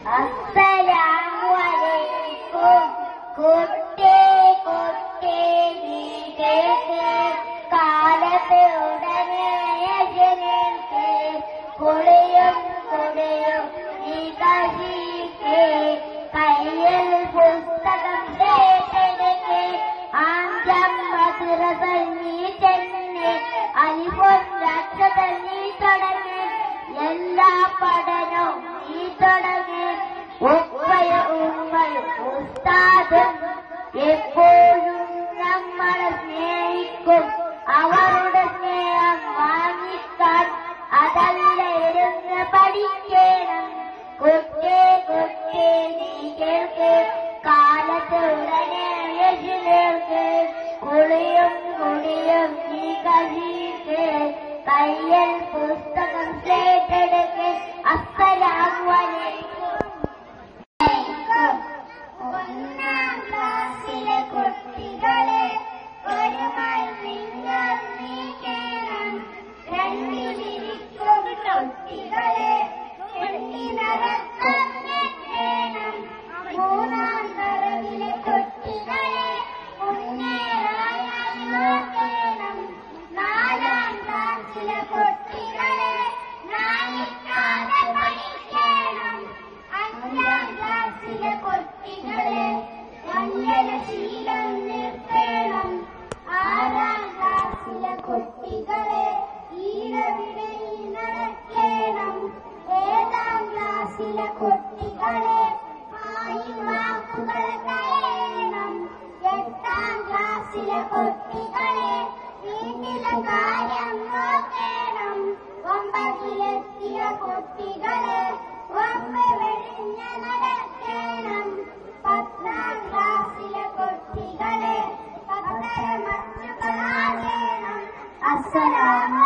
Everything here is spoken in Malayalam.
അസ്സലാമു അലൈക്കും. കുട്ടി കുട്ടി നീ കേൾക്ക്, കാലത്ത് ഉടനെ യജനേൽക്ക്, കുളിയും കുളിയും നീ കഴിക്ക്, കയ്യിൽ പുസ്തകം കേട്ടെടുക്ക്, ആഞ്ചം മദ്രസ നീ ചെന്ന്, അലിഫും അക്ഷരം നീ തുടങ്ങ്, എല്ലാ പഠനവും നീ തുടങ്ങ്. ഉപ്പയും ഉമ്മയും ഉസ്താദും എപ്പോഴും നമ്മളെ സ്നേഹിക്കും, അവരുടെ സ്നേഹം വാങ്ങിക്കാൻ അതല്ല ഇരുന്ന് പഠിക്കണം. കുട്ടി കുട്ടി നീ കേൾക്ക്, കാലത്ത് ഉടനെ യജനേൽക്ക്, കുളിയും കുളിയും നീ കഴിക്ക്, കയ്യിൽ പുസ്തകം കേട്ടെടുക്ക്. അസ്സലാമു അലൈക്കും. ഒന്നാം ക്ലാസ്സിലെ കുട്ടികളെ ഒരു നിങ്ങൾ നീക്കണം, രണ്ടിലിരിക്കും കുട്ടികളെ എണ്ണി നടക്കാൻ വേണം. മൂന്നാം തരവിലെ കുട്ടികളെ മുന്നേറാൻ നോക്കണം. നാലാം ക്ലാസ്സിലെ കുട്ടികളെ നാണിക്കാതെ പഠിക്കണം. അഞ്ചാം ക്ലാസ്സിലെ കുട്ടികളെ നല്ല ശീലം നിർത്തണം. ആറാം ക്ലാസ്സിലെ കുട്ടികളെ ഈടവിടയിൽ നടക്കണം. ഏഴാം ക്ലാസ്സിലെ കുട്ടികളെ വാക്കുകൾ കഴിയണം. എട്ടാം ക്ലാസ്സിലെ കുട്ടികളെ വീട്ടിലെ കാര്യം നോക്കണം. ഒമ്പതിലെത്തിയ കുട്ടികളെ ഒമ്പ് വെടിഞ്ഞ് നടക്കണം. പത്താം ക്ലാസ്സിലെ കുട്ടികളെ പത്തര മറ്റുകളാകണം. അസ്സലാമു